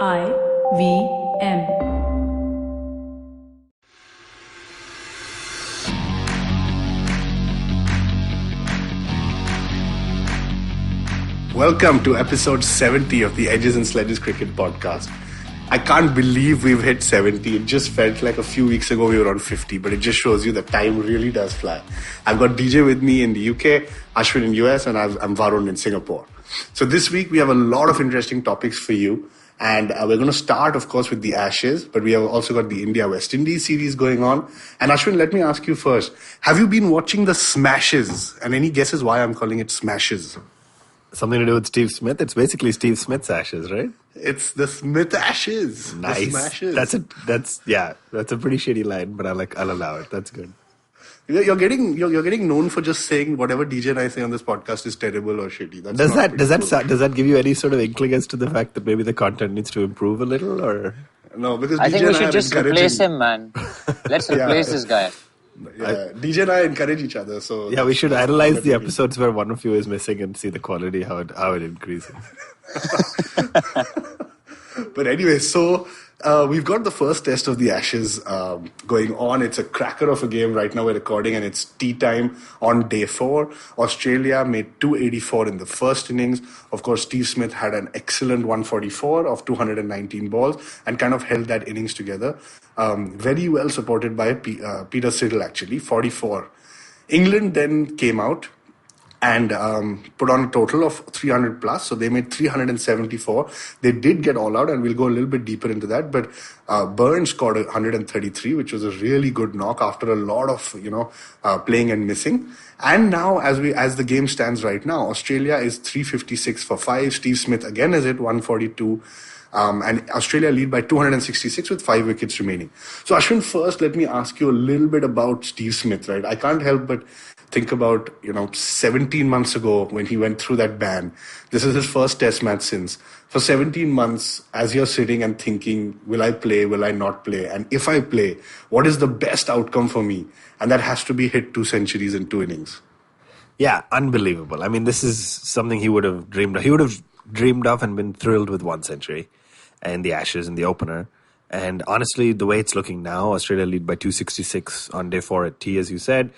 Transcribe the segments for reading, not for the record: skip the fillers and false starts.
IVM. Welcome to episode 70 of the Edges and Sledges Cricket Podcast. I can't believe we've hit 70. It just felt like a few weeks ago we were on 50, but it just shows you that time really does fly. I've got DJ with me in the UK, Ashwin in US, and I'm Varun in Singapore. So this week we have a lot of interesting topics for you. And we're going to start, of course, with the Ashes, but we have also got the India West Indies series going on. And Ashwin, let me ask you first. Have you been watching the Smashes? And any guesses why I'm calling it Smashes? Something to do with Steve Smith? It's basically Steve Smith's Ashes, right? It's the Smith Ashes. Nice. The Smashes. That's a pretty shitty line, but I'll allow it. That's good. You're getting known for just saying whatever DJ and I say on this podcast is terrible or shitty. Does that give you any sort of inkling as to the fact that maybe the content needs to improve a little, or no? Because I DJ think we should just replace him, man. Let's replace this guy. Yeah, DJ and I encourage each other. So yeah, we should analyze the episodes where one of you is missing and see the quality how it increases. But anyway, so we've got the first test of the Ashes going on. It's a cracker of a game right now. We're recording and it's tea time on day 4. Australia made 284 in the first innings. Of course, Steve Smith had an excellent 144 of 219 balls and kind of held that innings together. Very well supported by Peter Siddle, actually, 44. England then came out and put on a total of 300 plus. So they made 374. They did get all out, and we'll go a little bit deeper into that. But Burns scored 133, which was a really good knock after a lot of playing and missing. And now, as the game stands right now, Australia is 356 for 5. Steve Smith again is at 142. And Australia lead by 266 with 5 wickets remaining. So Ashwin, first, let me ask you a little bit about Steve Smith, right? I can't help but think about, 17 months ago when he went through that ban. This is his first test match since. For 17 months, as you're sitting and thinking, will I play, will I not play? And if I play, what is the best outcome for me? And that has to be hit 2 centuries in 2 innings. Yeah, unbelievable. I mean, this is something he would have dreamed of. He would have dreamed of and been thrilled with 1 century and the Ashes in the opener. And honestly, the way it's looking now, Australia lead by 266 on day 4 at T, as you said.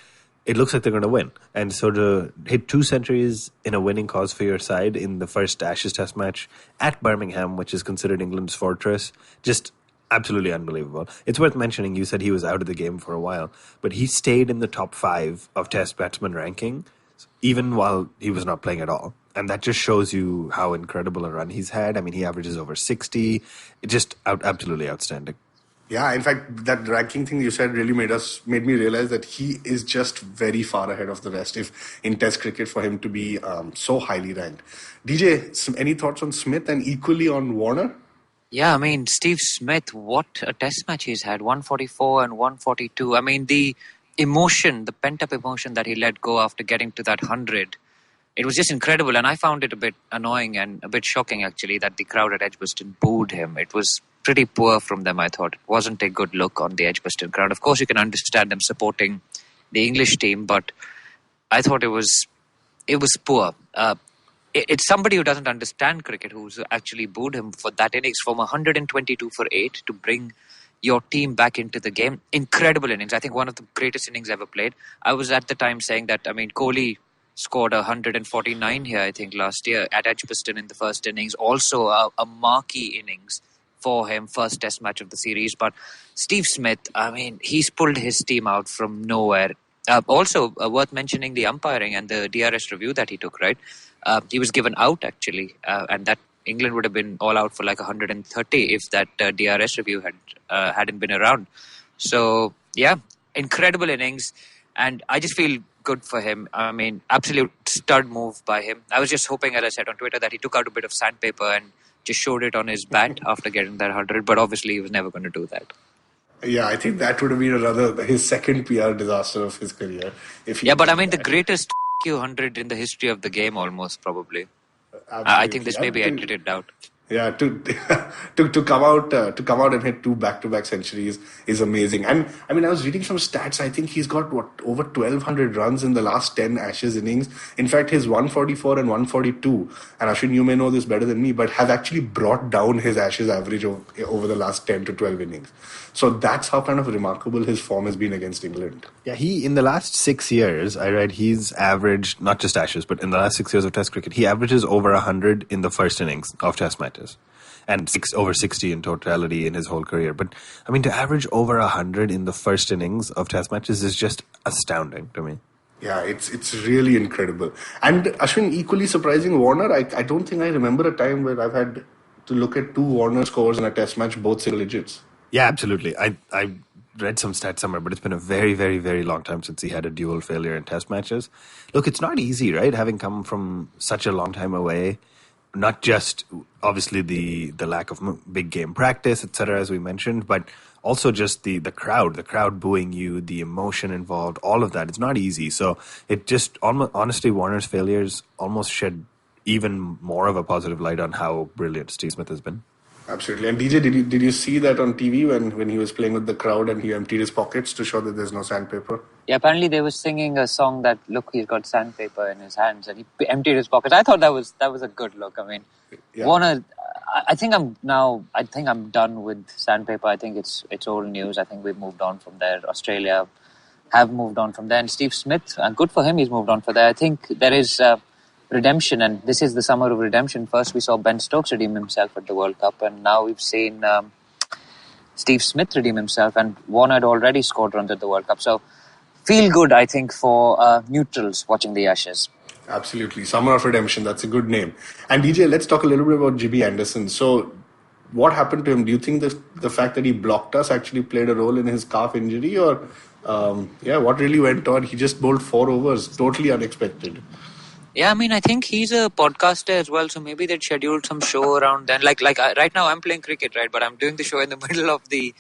It looks like they're going to win. And so to hit 2 centuries in a winning cause for your side in the first Ashes test match at Birmingham, which is considered England's fortress, just absolutely unbelievable. It's worth mentioning, you said he was out of the game for a while, but he stayed in the top 5 of test batsman ranking, even while he was not playing at all. And that just shows you how incredible a run he's had. I mean, he averages over 60. It's just absolutely outstanding. Yeah, in fact, that ranking thing you said really made me realize that he is just very far ahead of the rest if in Test cricket for him to be so highly ranked. DJ, any thoughts on Smith and equally on Warner? Yeah, I mean, Steve Smith, what a test match he's had, 144 and 142. I mean, the emotion, the pent-up emotion that he let go after getting to that 100, it was just incredible. And I found it a bit annoying and a bit shocking, actually, that the crowd at Edgbaston booed him. It was pretty poor from them, I thought. It wasn't a good look on the Edgbaston crowd. Of course, you can understand them supporting the English team, but I thought it was poor. It's somebody who doesn't understand cricket who's actually booed him for that innings from 122 for 8 to bring your team back into the game. Incredible innings. I think one of the greatest innings ever played. I was at the time saying that, Kohli scored 149 here, I think, last year at Edgbaston in the first innings. Also a marquee innings for him, first test match of the series. But Steve Smith, he's pulled his team out from nowhere. Also, worth mentioning the umpiring and the DRS review that he took, right? He was given out, actually, and that England would have been all out for like 130 if that DRS review hadn't been around. So, yeah, incredible innings. And I just feel good for him. I mean, absolute stud move by him. I was just hoping, as I said on Twitter, that he took out a bit of sandpaper and just showed it on his bat after getting that 100. But obviously, he was never going to do that. Yeah, I think that would have been his second PR disaster of his career. The greatest 100 in the history of the game, almost, probably. I think this may be edited out. Yeah, to come out and hit two back-to-back centuries is amazing. And I mean, I was reading some stats. I think he's got over 1,200 runs in the last 10 Ashes innings. In fact, his 144 and 142. And Ashwin, you may know this better than me, but have actually brought down his Ashes average over the last 10 to 12 innings. So that's how kind of remarkable his form has been against England. Yeah, he in the last 6 years, I read he's averaged not just Ashes, but in the last 6 years of Test cricket, he averages over 100 in the first innings of Test matches, and over 60 in totality in his whole career. But I mean, to average over 100 in the first innings of Test matches is just astounding to me. Yeah, it's really incredible. And Ashwin, equally surprising, Warner. I don't think I remember a time where I've had to look at two Warner scores in a Test match, both single digits. Yeah, absolutely. I read some stats somewhere, but it's been a very, very, very long time since he had a dual failure in Test matches. Look, it's not easy, right? Having come from such a long time away, not just obviously the lack of big game practice, etc., as we mentioned, but also just the crowd booing you, the emotion involved, all of that. It's not easy. So it just honestly, Warner's failures almost shed even more of a positive light on how brilliant Steve Smith has been. Absolutely. And DJ, did you see that on TV when he was playing with the crowd and he emptied his pockets to show that there's no sandpaper? Yeah, apparently they were singing a song that, look, he's got sandpaper in his hands, and he emptied his pockets. I thought that was a good look. I mean, yeah. Warner, I think I'm done with sandpaper. I think it's old news. I think we've moved on from there. Australia have moved on from there. And Steve Smith, good for him, he's moved on from there. I think there is redemption, and this is the summer of redemption. First we saw Ben Stokes redeem himself at the World Cup, and now we've seen Steve Smith redeem himself, and Warner had already scored runs at the World Cup. So feel good, I think, for neutrals watching the Ashes. Absolutely. Summer of Redemption, that's a good name. And DJ, let's talk a little bit about Jimmy Anderson. So what happened to him? Do you think the fact that he blocked us actually played a role in his calf injury, or what really went on? He just bowled 4 overs, totally unexpected. Yeah, I mean, I think he's a podcaster as well, so maybe they'd scheduled some show around then. Like right now, I'm playing cricket, right? But I'm doing the show in the middle of the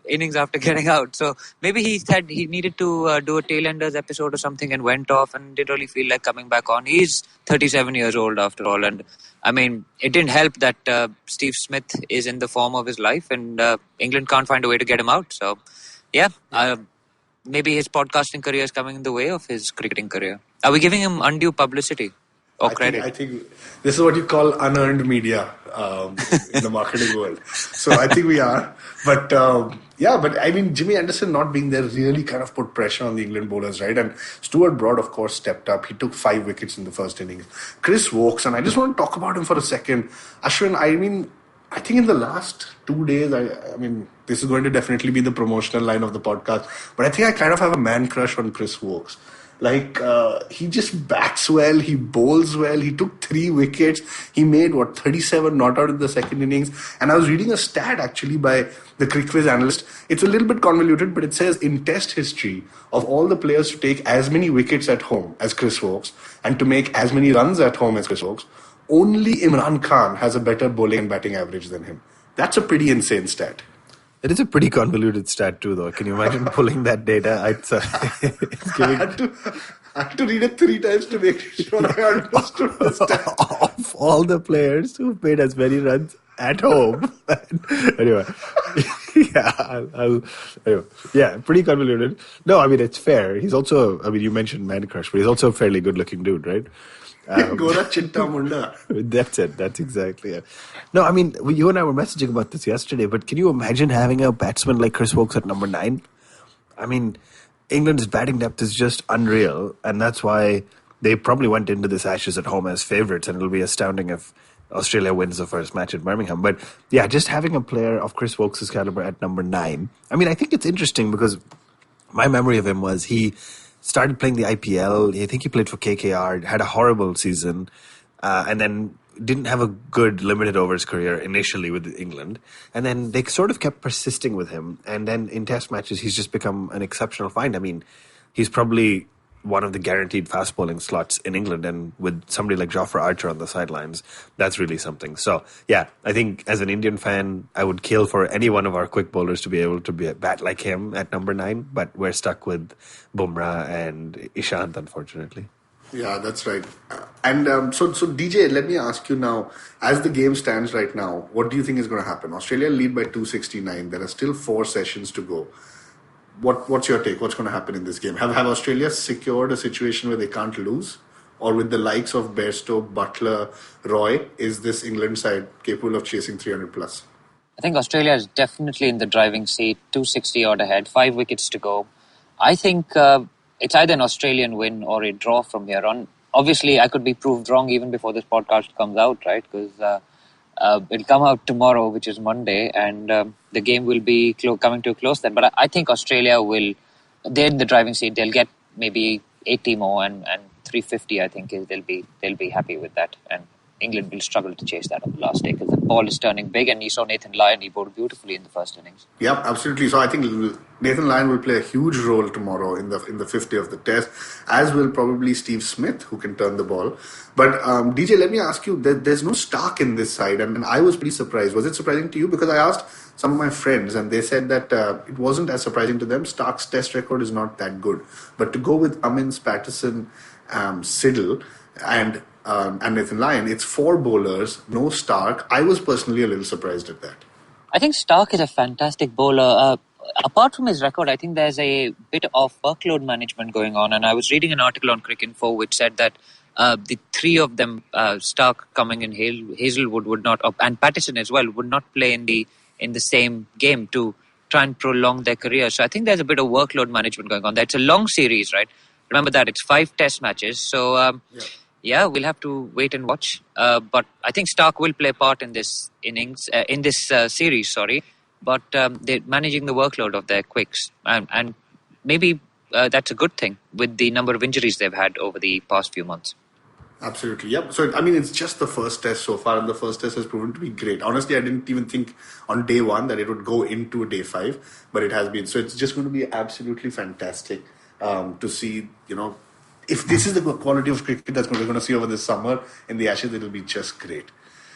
innings after getting out. So maybe he said he needed to do a tail-enders episode or something and went off and didn't really feel like coming back on. He's 37 years old after all. And I mean, it didn't help that Steve Smith is in the form of his life and England can't find a way to get him out. So, maybe his podcasting career is coming in the way of his cricketing career. Are we giving him undue publicity or credit? I think this is what you call unearned media in the marketing world. So I think we are. But I mean, Jimmy Anderson not being there really kind of put pressure on the England bowlers, right? And Stuart Broad, of course, stepped up. He took 5 wickets in the first innings. Chris Wokes, and I just want to talk about him for a second. Ashwin, I think in the last 2 days, I mean, this is going to definitely be the promotional line of the podcast, but I think I kind of have a man crush on Chris Wokes. Like, he just bats well, he bowls well, he took 3 wickets, he made, 37 not out in the second innings. And I was reading a stat actually by the CricViz analyst. It's a little bit convoluted, but it says in Test history, of all the players to take as many wickets at home as Chris Wokes and to make as many runs at home as Chris Wokes, only Imran Khan has a better bowling and batting average than him. That's a pretty insane stat. It is a pretty convoluted stat too, though. Can you imagine pulling that data? It's giving... I had to read it 3 times to make sure I understood the stat. Of all the players who've made as many runs at home. Anyway. Pretty convoluted. No, I mean, it's fair. He's also, you mentioned man crush, but he's also a fairly good-looking dude, right? Gora Chinta Munda. That's it. That's exactly it. No, I mean, you and I were messaging about this yesterday, but can you imagine having a batsman like Chris Wokes at number 9? I mean, England's batting depth is just unreal, and that's why they probably went into this Ashes at home as favourites, and it'll be astounding if Australia wins the first match at Birmingham. But yeah, just having a player of Chris Wokes' calibre at number 9, I mean, I think it's interesting because my memory of him was he started playing the IPL. I think he played for KKR, had a horrible season, and then didn't have a good limited overs career initially with England. And then they sort of kept persisting with him. And then in Test matches, he's just become an exceptional find. I mean, he's probably one of the guaranteed fast bowling slots in England. And with somebody like Jofra Archer on the sidelines, that's really something. So, yeah, I think as an Indian fan, I would kill for any one of our quick bowlers to be able to bat like him at number 9. But we're stuck with Bumrah and Ishant, unfortunately. Yeah, that's right. So DJ, let me ask you now, as the game stands right now, what do you think is going to happen? Australia lead by 269. There are still 4 sessions to go. What's your take? What's going to happen in this game? Have Australia secured a situation where they can't lose? Or with the likes of Bairstow, Butler, Roy, is this England side capable of chasing 300 plus? I think Australia is definitely in the driving seat, 260 odd ahead, 5 wickets to go. I think it's either an Australian win or a draw from here on. Obviously, I could be proved wrong even before this podcast comes out, right? Because it'll come out tomorrow, which is Monday, and the game will be coming to a close then. But I think Australia will, they're in the driving seat. They'll get maybe 80 more and 350. I think they'll be happy with that. And England will struggle to chase that on the last day because the ball is turning big. And you saw Nathan Lyon; he bowled beautifully in the first innings. Yep, absolutely. So I think Nathan Lyon will play a huge role tomorrow in the fifth day of the test, as will probably Steve Smith, who can turn the ball. But DJ, let me ask you: there's no Stark in this side, and I was pretty surprised. Was it surprising to you? Because I asked some of my friends, and they said that it wasn't as surprising to them. Stark's test record is not that good, but to go with Cummins, Patterson, Siddle, and Nathan Lyon, it's 4 bowlers, no Stark. I was personally a little surprised at that. I think Stark is a fantastic bowler. Apart from his record, I think there's a bit of workload management going on. And I was reading an article on Cricinfo which said that the three of them, Stark, Cumming, and Hazelwood, would not, and Patterson as well, would not play in the same game to try and prolong their career. So I think there's a bit of workload management going on there. It's a long series, right? Remember that it's 5 test matches. So yeah, we'll have to wait and watch. But I think Stark will play a part in this series. Sorry, but they're managing the workload of their quicks, and maybe that's a good thing with the number of injuries they've had over the past few months. Absolutely, yep. So, I mean, it's just the first test so far, and the first test has proven to be great. Honestly, I didn't even think on day one that it would go into day 5, but it has been. So, it's just going to be absolutely fantastic to see, if this is the quality of cricket that we're going to see over this summer in the Ashes, it'll be just great.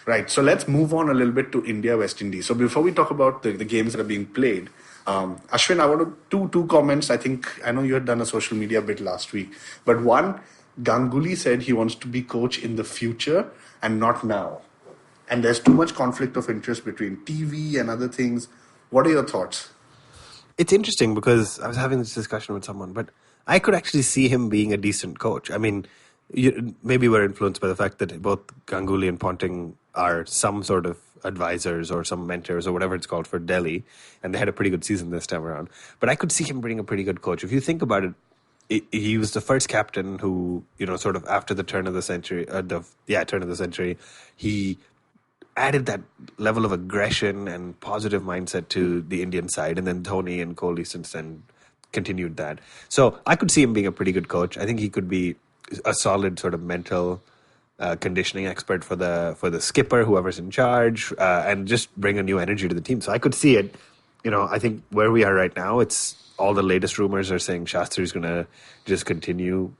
Right, so let's move on a little bit to India, West Indies. So before we talk about the games that are being played, Ashwin, I want to two comments. I know you had done a social media bit last week, but one, Ganguly said he wants to be coach in the future and not now. And there's too much conflict of interest between TV and other things. What are your thoughts? It's interesting because I was having this discussion with someone, but I could actually see him being a decent coach. I mean, maybe we're influenced by the fact that both Ganguly and Ponting are some sort of advisors or some mentors or whatever it's called for Delhi, and they had a pretty good season this time around. But I could see him being a pretty good coach. If you think about it, he was the first captain who, sort of after the turn of the century, turn of the century, he added that level of aggression and positive mindset to the Indian side, and then Dhoni and Kohli since then continued that. So I could see him being a pretty good coach. I think he could be a solid sort of mental conditioning expert for the skipper, whoever's in charge, and just bring a new energy to the team. So I could see it. I think where we are right now, it's all the latest rumors are saying Shastri is going to just continue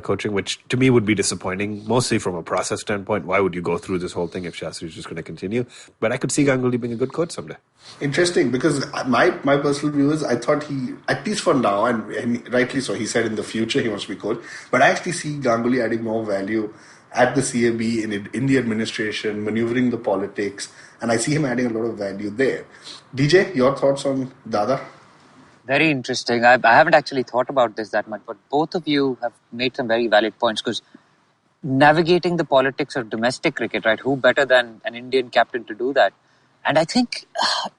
coaching, which to me would be disappointing, mostly from a process standpoint. Why would you go through this whole thing if Shastri is just going to continue? But I could see Ganguly being a good coach someday. Interesting, because my personal view is I thought he, at least for now, and rightly so, he said in the future he wants to be coach, but I actually see Ganguly adding more value at the CAB, in the administration, maneuvering the politics, and I see him adding a lot of value there. DJ, your thoughts on Dada? Very interesting. I haven't actually thought about this that much, but both of you have made some very valid points because navigating the politics of domestic cricket, right? Who better than an Indian captain to do that? And I think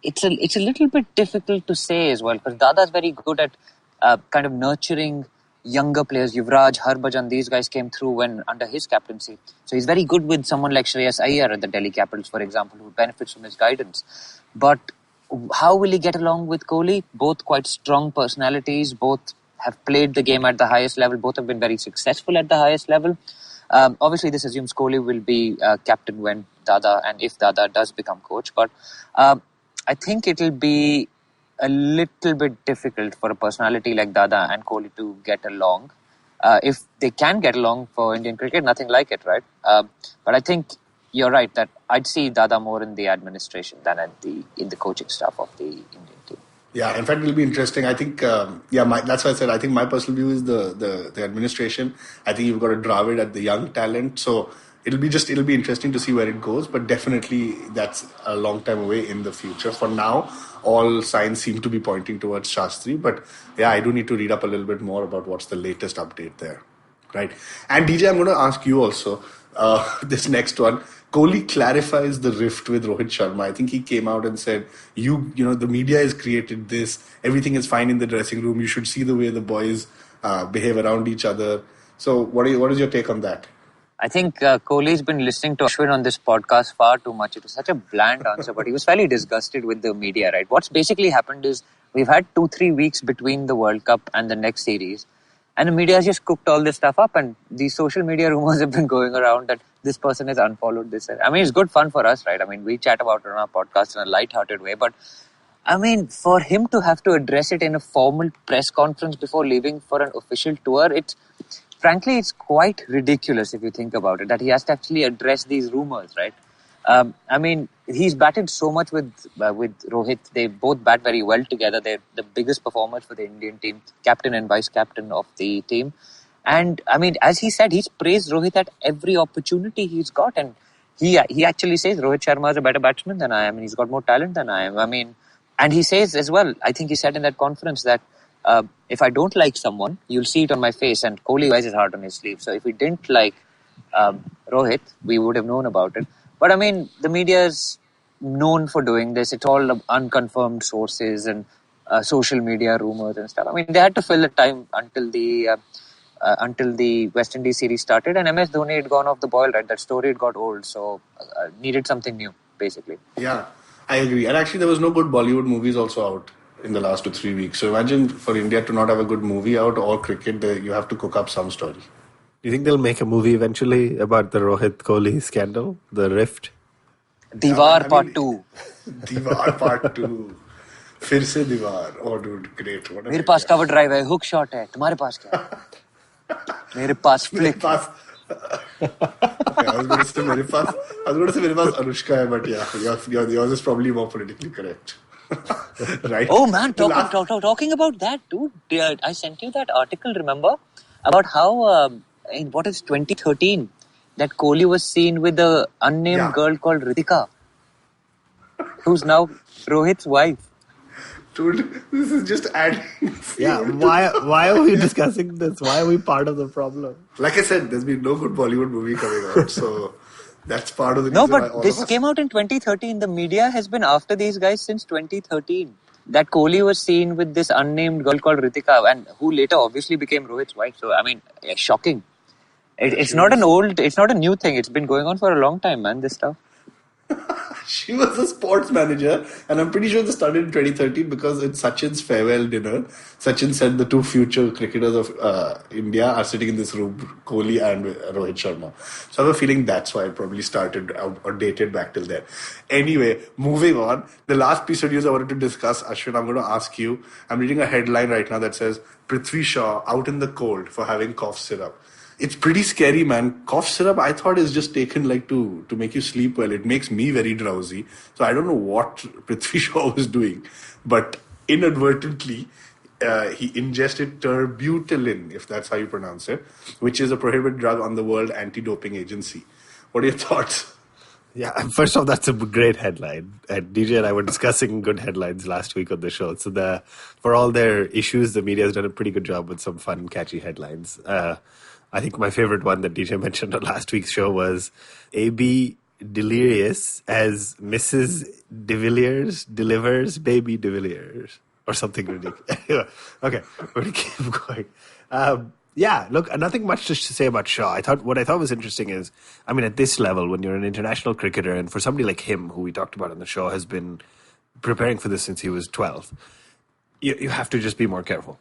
it's a little bit difficult to say as well because Dada's very good at kind of nurturing younger players. Yuvraj, Harbhajan, these guys came through when under his captaincy. So he's very good with someone like Shreyas Iyer at the Delhi Capitals, for example, who benefits from his guidance. But how will he get along with Kohli? Both quite strong personalities. Both have played the game at the highest level. Both have been very successful at the highest level. Obviously, this assumes Kohli will be captain when Dada, and if Dada does become coach. But I think it'll be a little bit difficult for a personality like Dada and Kohli to get along. If they can get along for Indian cricket, nothing like it, right? But I think you're right that I'd see Dada more in the administration than in the coaching staff of the Indian team. Yeah, in fact, it'll be interesting. I think, that's why I said I think my personal view is the administration. I think you've got to drive it at the young talent. So it'll be interesting to see where it goes. But definitely, that's a long time away in the future. For now, all signs seem to be pointing towards Shastri. But yeah, I do need to read up a little bit more about what's the latest update there. Right. And DJ, I'm going to ask you also this next one. Kohli clarifies the rift with Rohit Sharma. I think he came out and said, the media has created this. Everything is fine in the dressing room. You should see the way the boys behave around each other. So what is your take on that? I think Kohli's been listening to Ashwin on this podcast far too much. It was such a bland answer, but he was fairly disgusted with the media, right? What's basically happened is we've had 2-3 weeks between the World Cup and the next series. And the media has just cooked all this stuff up, and these social media rumors have been going around that this person has unfollowed this. I mean, it's good fun for us, right? I mean, we chat about it on our podcast in a light-hearted way, but I mean, for him to have to address it in a formal press conference before leaving for an official tour, frankly, it's quite ridiculous if you think about it, that he has to actually address these rumors, right? I mean, he's batted so much with Rohit. They both bat very well together. They're the biggest performers for the Indian team, captain and vice captain of the team. And I mean, as he said, he's praised Rohit at every opportunity he's got. And he actually says Rohit Sharma is a better batsman than I am, and he's got more talent than I am. I mean, and he says as well, I think he said in that conference that if I don't like someone, you'll see it on my face. And Kohli wears his heart on his sleeve. So if we didn't like Rohit, we would have known about it. But I mean, the media is known for doing this. It's all unconfirmed sources and social media rumors and stuff. I mean, they had to fill the time until the West Indies series started, and MS Dhoni had gone off the boil, right? That story had got old, so needed something new, basically. Yeah, I agree. And actually, there was no good Bollywood movies also out in the last 2-3 weeks. So imagine for India to not have a good movie out or cricket, you have to cook up some story. Do you think they'll make a movie eventually about the Rohit Kohli scandal, the rift? Diwar Part 2. Diwar Part 2. फिर से दीवार. Oh, dude, great. मेरे पास cover drive है, hook shot है. तुम्हारे पास क्या है? मेरे पास flick. I was going to say मेरे पास Anushka है, but yeah, yours is probably more politically correct. Right? Oh man, talking about that, dude. I sent you that article, remember? About how, in 2013, that Kohli was seen with a unnamed girl called Ritika, who's now Rohit's wife. Dude, this is just adding. Yeah, why are we discussing this? Why are we part of the problem? Like I said, there's been no good Bollywood movie coming out, so that's part of the reason. No, but this came out in 2013. The media has been after these guys since 2013. That Kohli was seen with this unnamed girl called Ritika, and who later obviously became Rohit's wife. So, I mean, shocking. It's not a new thing. It's been going on for a long time, man, this stuff. She was a sports manager, and I'm pretty sure this started in 2013 because in Sachin's farewell dinner, Sachin said the two future cricketers of India are sitting in this room, Kohli and Rohit Sharma. So I have a feeling that's why it probably started or dated back till then. Anyway, moving on. The last piece of news I wanted to discuss, Ashwin, I'm going to ask you. I'm reading a headline right now that says, Prithvi Shaw out in the cold for having cough syrup. It's pretty scary, man. Cough syrup, I thought, is just taken like to make you sleep well. It makes me very drowsy. So I don't know what Prithvi Shaw was doing. But inadvertently, he ingested terbutaline, if that's how you pronounce it, which is a prohibited drug on the World Anti-Doping Agency. What are your thoughts? Yeah, first off, that's a great headline. And DJ and I were discussing good headlines last week on the show. So for all their issues, the media has done a pretty good job with some fun, catchy headlines. I think my favorite one that DJ mentioned on last week's show was A.B. Delirious as Mrs. De Villiers delivers baby De Villiers or something ridiculous. Okay, we're going to keep going. Yeah, look, nothing much to say about Shaw. What I thought was interesting is, I mean, at this level, when you're an international cricketer, and for somebody like him, who we talked about on the show, has been preparing for this since he was 12, you have to just be more careful.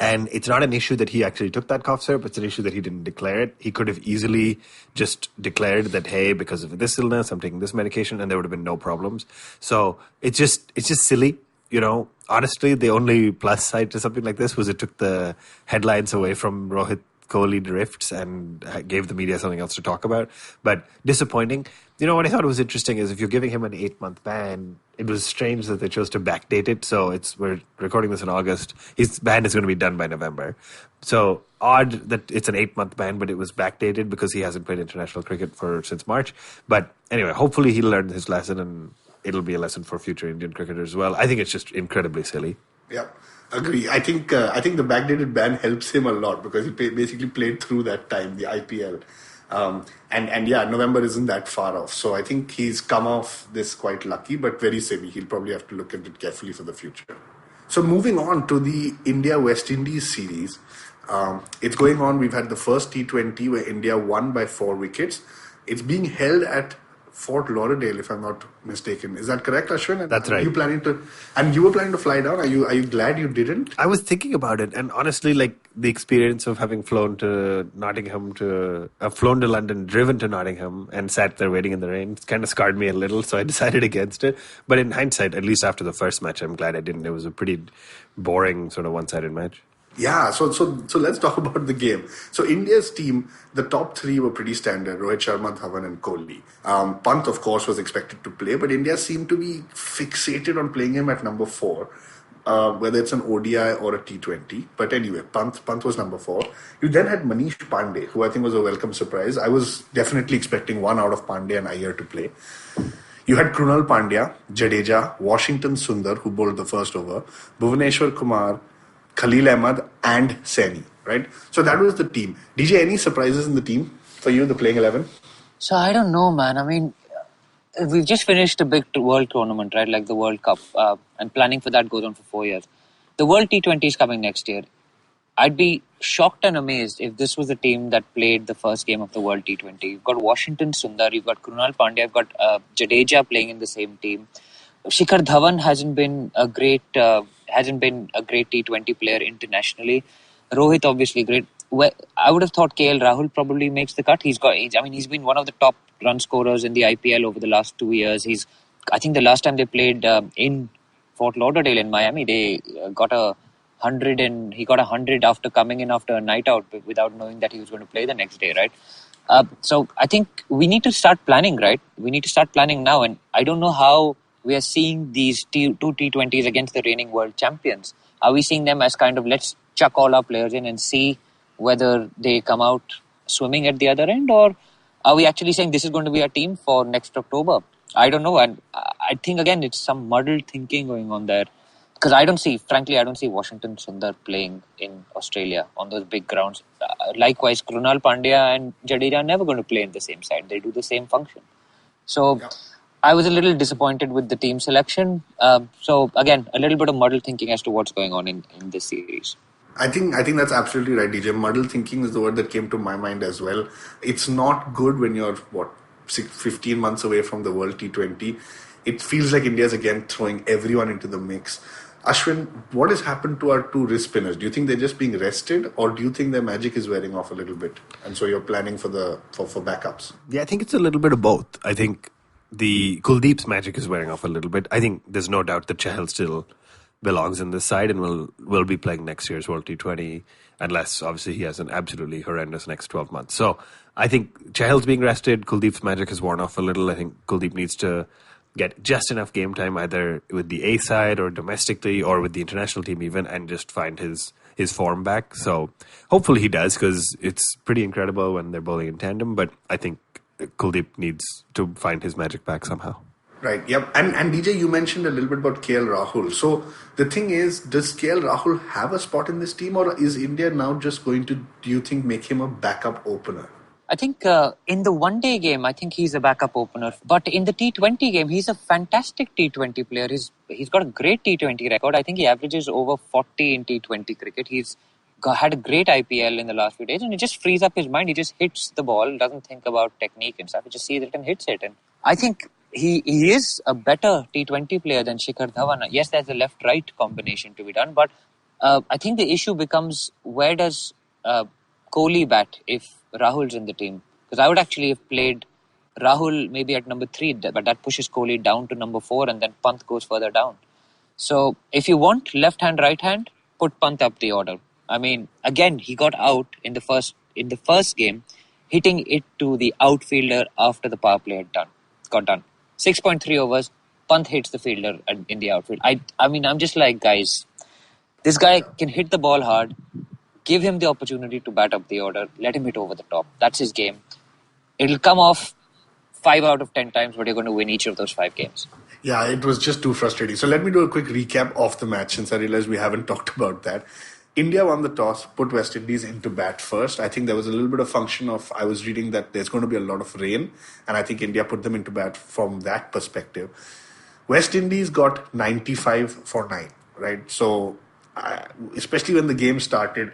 And it's not an issue that he actually took that cough syrup. It's an issue that he didn't declare it. He could have easily just declared that, hey, because of this illness, I'm taking this medication, and there would have been no problems. So it's just silly. You know, honestly, the only plus side to something like this was it took the headlines away from Rohit Kohli drifts and gave the media something else to talk about. But disappointing. You know, what I thought was interesting is if you're giving him an 8-month ban, it was strange that they chose to backdate it. So we're recording this in August. His ban is going to be done by November. So odd that it's an 8-month ban, but it was backdated because he hasn't played international cricket since March. But anyway, hopefully he'll learn his lesson and it'll be a lesson for future Indian cricketers as well. I think it's just incredibly silly. Yeah, agree. I think the backdated ban helps him a lot because he basically played through that time, the IPL. And yeah, November isn't that far off. So I think he's come off this quite lucky, but very silly. He'll probably have to look at it carefully for the future. So moving on to the India-West Indies series. It's going on. We've had the first T20 where India won by 4 wickets. It's being held at Fort Lauderdale, if I'm not mistaken. Is that correct, Ashwin? That's right. You were planning to fly down? Are you glad you didn't? I was thinking about it, and honestly, like the experience of having flown to London, driven to Nottingham, and sat there waiting in the rain, it's kind of scarred me a little. So I decided against it. But in hindsight, at least after the first match, I'm glad I didn't. It was a pretty boring sort of one-sided match. Yeah, so let's talk about the game. So India's team, the top 3 were pretty standard: Rohit Sharma, Dhawan, and Kohli. Pant, of course, was expected to play, but India seemed to be fixated on playing him at number 4, whether it's an ODI or a T20. But anyway, Pant was number 4. You then had Manish Pandey, who I think was a welcome surprise. I was definitely expecting one out of Pandey and Iyer to play. You had Krunal Pandya, Jadeja, Washington Sundar, who bowled the first over, Bhuvaneshwar Kumar, Khalil Ahmed and Saini, right? So that was the team. DJ, any surprises in the team for you, the playing 11? So I don't know, man. I mean, we've just finished a big world tournament, right? Like the World Cup. And planning for that goes on for 4 years. The World T20 is coming next year. I'd be shocked and amazed if this was the team that played the first game of the World T20. You've got Washington Sundar, you've got Krunal Pandya, you've got Jadeja playing in the same team. Shikhar Dhawan hasn't been a great T20 player internationally. Rohit obviously great. Well, I would have thought KL Rahul probably makes the cut. He's been one of the top run scorers in the IPL over the last 2 years. I think the last time they played in Fort Lauderdale in Miami, they got 100 and he got 100 after coming in after a night out without knowing that he was going to play the next day, right? So I think we need to start planning, right? We need to start planning now, and I don't know how we are seeing these 2 T20s against the reigning world champions. Are we seeing them as kind of, let's chuck all our players in and see whether they come out swimming at the other end, or are we actually saying this is going to be our team for next October? I don't know, and I think again it's some muddled thinking going on there, because I don't see Washington Sundar playing in Australia on those big grounds. Likewise, Krunal Pandya and Jadeja are never going to play in the same side. They do the same function. So I was a little disappointed with the team selection. So again, a little bit of muddled thinking as to what's going on in this series. I think that's absolutely right, DJ. Muddled thinking is the word that came to my mind as well. It's not good when you're 15 months away from the World T20. It feels like India's again throwing everyone into the mix. Ashwin, what has happened to our 2 wrist spinners? Do you think they're just being rested, or do you think their magic is wearing off a little bit, and so you're planning for backups? Yeah, I think it's a little bit of both. I think the Kuldeep's magic is wearing off a little bit. I think there's no doubt that Chahal still belongs in this side and will be playing next year's World T20, unless obviously he has an absolutely horrendous next 12 months. So I think Chahal's being rested. Kuldeep's magic has worn off a little. I think Kuldeep needs to get just enough game time, either with the A side or domestically or with the international team even, and just find his form back. So hopefully he does, because it's pretty incredible when they're bowling in tandem. But I think Kuldeep needs to find his magic back somehow. Right, yep. And DJ, you mentioned a little bit about KL Rahul. So the thing is, does KL Rahul have a spot in this team, or is India now just going to, do you think, make him a backup opener? I think in the one-day game, I think he's a backup opener. But in the T20 game, he's a fantastic T20 player. He's got a great T20 record. I think he averages over 40 in T20 cricket. He's had a great IPL in the last few days, and it just frees up his mind. He just hits the ball, doesn't think about technique and stuff. He just sees it and hits it. And I think he is a better T20 player than Shikhar Dhawan. Yes, there's a left-right combination to be done, but I think the issue becomes, where does Kohli bat if Rahul's in the team? Because I would actually have played Rahul maybe at number 3, but that pushes Kohli down to number 4, and then Pant goes further down. So if you want left hand, right hand, put Pant up the order. I mean, again, he got out in the first game, hitting it to the outfielder after the power play got done. 6.3 overs, Pant hits the fielder in the outfield. I mean, I'm just like, guys, this guy can hit the ball hard. Give him the opportunity to bat up the order. Let him hit over the top. That's his game. It'll come off 5 out of 10 times, but you're going to win each of those 5 games. Yeah, it was just too frustrating. So let me do a quick recap of the match since I realized we haven't talked about that. India won the toss, put West Indies into bat first. I think there was a little bit of function of, I was reading that there's going to be a lot of rain, and I think India put them into bat from that perspective. West Indies got 95 for 9, right? So, especially when the game started,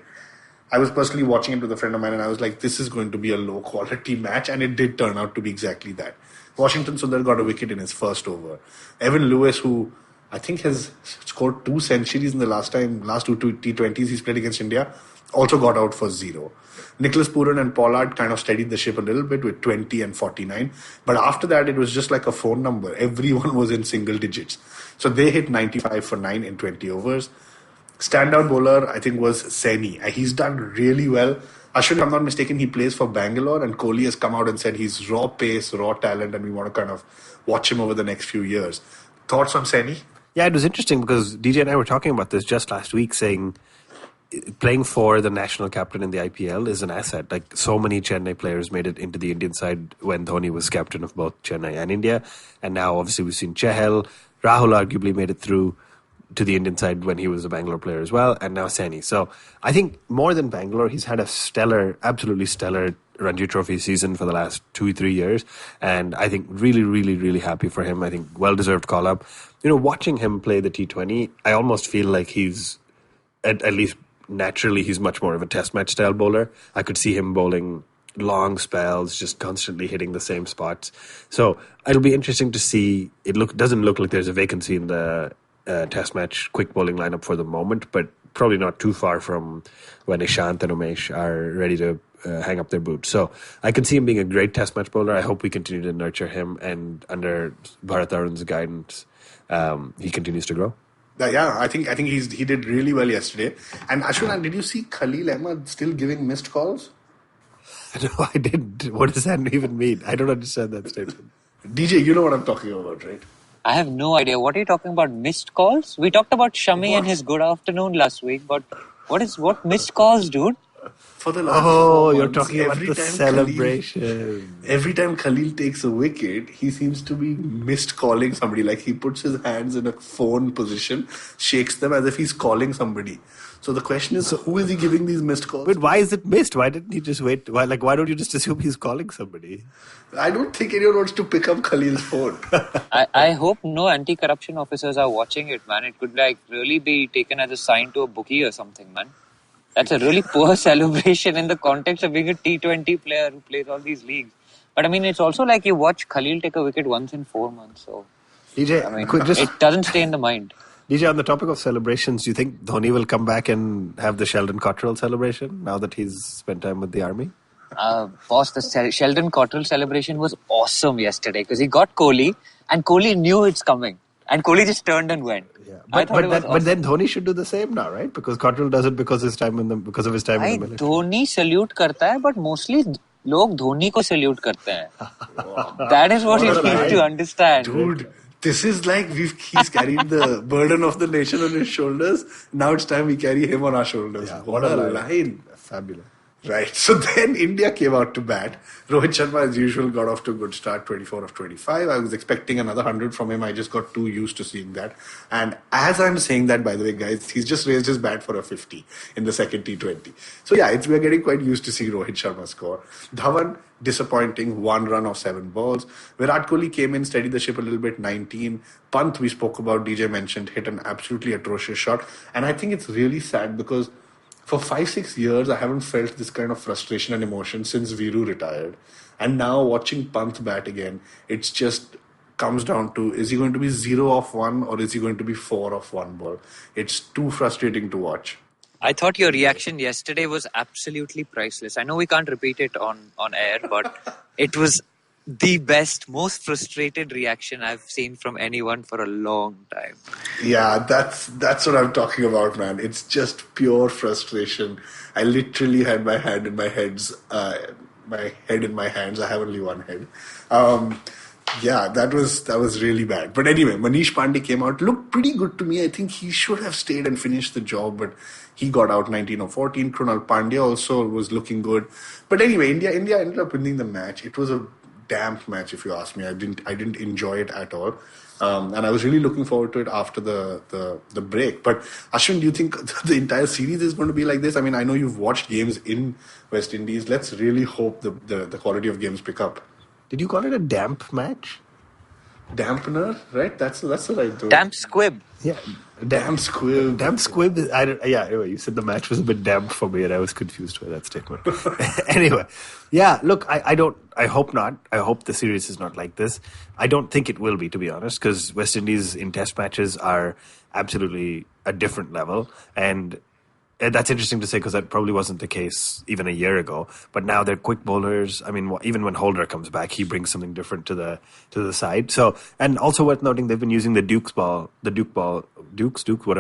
I was personally watching it with a friend of mine and I was like, this is going to be a low quality match, and it did turn out to be exactly that. Washington Sundar got a wicket in his first over. Evan Lewis, who I think has scored 2 centuries in the last two T20s he's played against India, also got out for 0. Nicholas Pooran and Pollard kind of steadied the ship a little bit with 20 and 49. But after that, it was just like a phone number. Everyone was in single digits. So they hit 95 for 9 in 20 overs. Standout bowler, I think, was Saini. He's done really well. Ashwin, if I'm not mistaken, he plays for Bangalore, and Kohli has come out and said he's raw pace, raw talent, and we want to kind of watch him over the next few years. Thoughts on Saini? Yeah, it was interesting because DJ and I were talking about this just last week, saying playing for the national captain in the IPL is an asset. Like, so many Chennai players made it into the Indian side when Dhoni was captain of both Chennai and India. And now, obviously, we've seen Chahal. Rahul arguably made it through to the Indian side when he was a Bangalore player as well, and now Saini. So I think more than Bangalore, he's had a absolutely stellar Ranji Trophy season for the last 2-3 years, and I think really, really, really happy for him. I think well-deserved call-up. Watching him play the T20, I almost feel like he's, at least naturally, he's much more of a test match style bowler. I could see him bowling long spells, just constantly hitting the same spots. So it'll be interesting to see. Doesn't look like there's a vacancy in the test match quick bowling lineup for the moment, but probably not too far from when Ishant and Umesh are ready to hang up their boots. So I can see him being a great test match bowler. I hope we continue to nurture him, and under Bharat Arun's guidance, he continues to grow. Yeah, I think he did really well yesterday. And Ashwin, did you see Khalil Ahmed still giving missed calls? No, I didn't. What does that even mean? I don't understand that statement. DJ, you know what I'm talking about, right? I have no idea. What are you talking about? Missed calls? We talked about Shami and his good afternoon last week, but what missed calls, dude? For the last 4 months, you're talking about the celebration. Every time Khalil takes a wicket, he seems to be missed calling somebody. Like, he puts his hands in a phone position, shakes them as if he's calling somebody. So the question is, who is he giving these missed calls? But why is it missed? Why didn't he just wait? Why don't you just assume he's calling somebody? I don't think anyone wants to pick up Khalil's phone. I hope no anti-corruption officers are watching it, man. It could really be taken as a sign to a bookie or something, man. That's a really poor celebration in the context of being a T20 player who plays all these leagues. But I mean, it's also like you watch Khalil take a wicket once in 4 months. So, DJ, it doesn't stay in the mind. DJ, on the topic of celebrations, do you think Dhoni will come back and have the Sheldon Cottrell celebration now that he's spent time with the army? Boss, the Sheldon Cottrell celebration was awesome yesterday because he got Kohli and Kohli knew it's coming. And Kohli just turned and went. Yeah. But then Dhoni should do the same now, right? Because Cottrell does it because of his time in the military. Dhoni salute karta hai, but mostly log Dhoni ko salute karte hain. That is what you need to understand. Dude, this is like he's carried the burden of the nation on his shoulders. Now it's time we carry him on our shoulders. Yeah, what a line. Fabulous. Right. So then India came out to bat. Rohit Sharma, as usual, got off to a good start, 24 of 25. I was expecting another 100 from him. I just got too used to seeing that. And as I'm saying that, by the way, guys, he's just raised his bat for a 50 in the second T20. So yeah, we're getting quite used to seeing Rohit Sharma score. Dhawan, disappointing, 1 run of 7 balls. Virat Kohli came in, steadied the ship a little bit, 19. Pant, we spoke about, DJ mentioned, hit an absolutely atrocious shot. And I think it's really sad because for 5-6 years, I haven't felt this kind of frustration and emotion since Viru retired. And now watching Pant bat again, it's just comes down to, is he going to be 0 of 1 or is he going to be 4 of 1 ball? It's too frustrating to watch. I thought your reaction yesterday was absolutely priceless. I know we can't repeat it on air, but it was the best, most frustrated reaction I've seen from anyone for a long time. Yeah, that's what I'm talking about, man. It's just pure frustration. I literally had my head in my hands. I have only one head. Yeah, that was really bad. But anyway, Manish Pandey came out, looked pretty good to me. I think he should have stayed and finished the job, but he got out 19 or 14. Krunal Pandya also was looking good. But anyway, India ended up winning the match. It was a damp match, if you ask me. I didn't enjoy it at all. And I was really looking forward to it after the break. But Ashwin, do you think the entire series is going to be like this? I mean, I know you've watched games in West Indies. Let's really hope the quality of games pick up. Did you call it a damp match? Dampener, right? That's the right word. Damp squib. Yeah. Damp squib. Damp squib. Anyway, you said the match was a bit damp for me and I was confused by that statement. Anyway, yeah, look, I hope not. I hope the series is not like this. I don't think it will be, to be honest, because West Indies in test matches are absolutely a different level. And that's interesting to say because that probably wasn't the case even a year ago. But now they're quick bowlers. I mean, even when Holder comes back, he brings something different to the side. So, and also worth noting, they've been using the Duke, whatever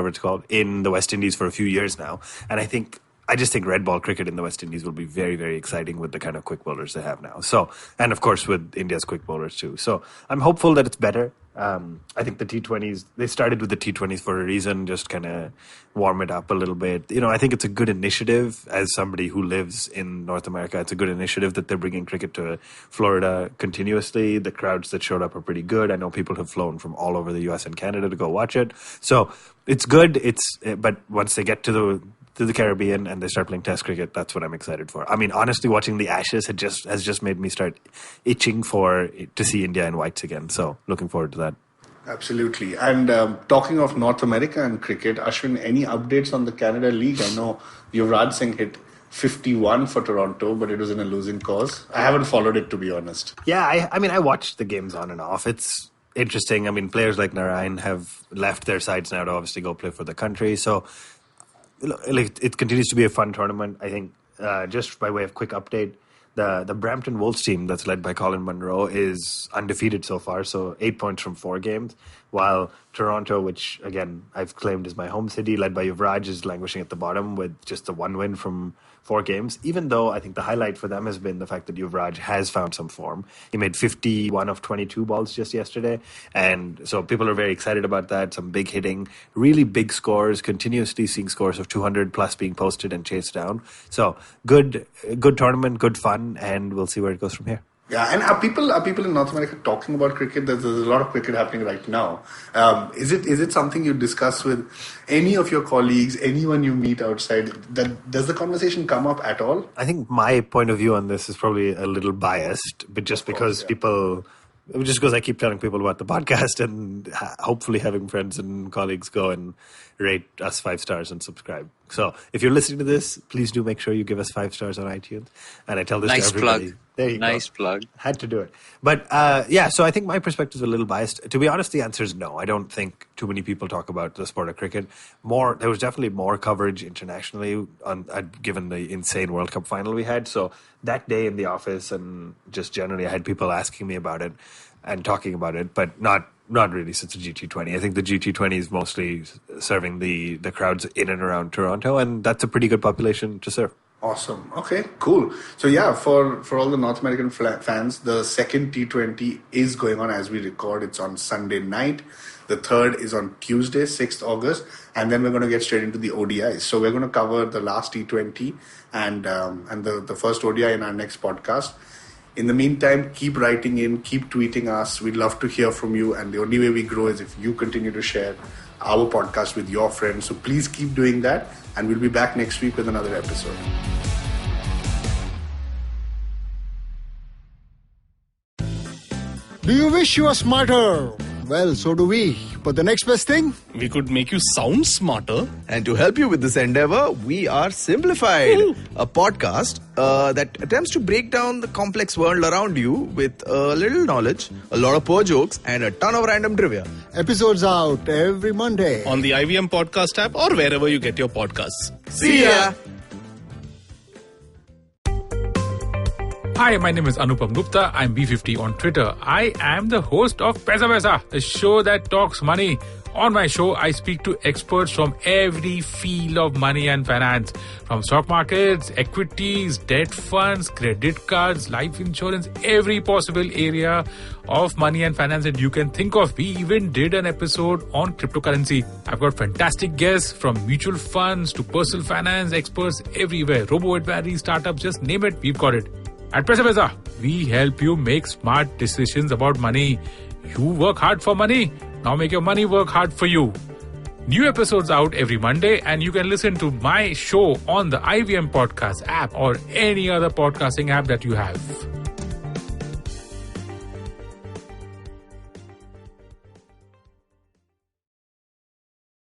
it's called, in the West Indies for a few years now. And I just think red ball cricket in the West Indies will be very, very exciting with the kind of quick bowlers they have now. So, and of course with India's quick bowlers too. So I'm hopeful that it's better. I think the T20s, they started with the T20s for a reason, just kind of warm it up a little bit. I think it's a good initiative. As somebody who lives in North America, it's a good initiative that they're bringing cricket to Florida continuously. The crowds that showed up are pretty good. I know people have flown from all over the US and Canada to go watch it. So it's good. But once they get to the Caribbean and they start playing Test cricket, that's what I'm excited for. I mean, honestly, watching the Ashes has just made me start itching to see India in whites again. So looking forward to that. Absolutely. And talking of North America and cricket, Ashwin, any updates on the Canada League? I know Yuvraj Singh hit 51 for Toronto, but it was in a losing cause. I haven't followed it, to be honest. Yeah, I mean, I watched the games on and off. It's interesting. I mean, players like Narayan have left their sides now to obviously go play for the country. So it continues to be a fun tournament. I think just by way of quick update, the Brampton Wolves team that's led by Colin Munro is undefeated so far, so 8 points from 4 games, while Toronto, which again I've claimed is my home city, led by Yuvraj, is languishing at the bottom with just the 1 win from 4 games, even though I think the highlight for them has been the fact that Yuvraj has found some form. He made 51 of 22 balls just yesterday, and so people are very excited about that. Some big hitting, really big scores, continuously seeing scores of 200 plus being posted and chased down. So good tournament, good fun, and we'll see where it goes from here. Yeah, and are people in North America talking about cricket? There's a lot of cricket happening right now. Is it something you discuss with any of your colleagues, anyone you meet outside? Does the conversation come up at all? I think my point of view on this is probably a little biased, but just because I keep telling people about the podcast and hopefully having friends and colleagues go and rate us 5 stars and subscribe. So if you're listening to this, please do make sure you give us 5 stars on iTunes. And I tell this to everybody. Plug. There you go. Nice plug. Had to do it. But so I think my perspective is a little biased. To be honest, the answer is no. I don't think too many people talk about the sport of cricket. There was definitely more coverage internationally given the insane World Cup final we had. So that day in the office and just generally I had people asking me about it and talking about it, but not really since the GT20. I think the GT20 is mostly serving the crowds in and around Toronto, and that's a pretty good population to serve. Awesome. Okay, cool. So yeah, for all the North American fans, the second T20 is going on as we record. It's on Sunday night. The third is on Tuesday, 6th August. And then we're going to get straight into the ODIs. So we're going to cover the last T20 and the first ODI in our next podcast. In the meantime, keep writing in, keep tweeting us. We'd love to hear from you. And the only way we grow is if you continue to share our podcast with your friends. So please keep doing that. And we'll be back next week with another episode. Do you wish you were smarter? Well, so do we. But the next best thing? We could make you sound smarter. And to help you with this endeavor, we are Simplified, a podcast that attempts to break down the complex world around you with a little knowledge, a lot of poor jokes, and a ton of random trivia. Episodes out every Monday. On the IVM Podcast app or wherever you get your podcasts. See ya! Hi, my name is Anupam Gupta. I'm B50 on Twitter. I am the host of Paisa Vaisa, a show that talks money On my show, I speak to experts from every field of money and finance, from stock markets, equities, debt funds, credit cards, life insurance, every possible area of money and finance that you can think of. We even did an episode on cryptocurrency. I've got fantastic guests from mutual funds to personal finance experts everywhere. Robo-advisory, startups, just name it, we've got it. At Paisa, we help you make smart decisions about money. You work hard for money. Now make your money work hard for you. New episodes out every Monday, and you can listen to my show on the IVM Podcast app or any other podcasting app that you have.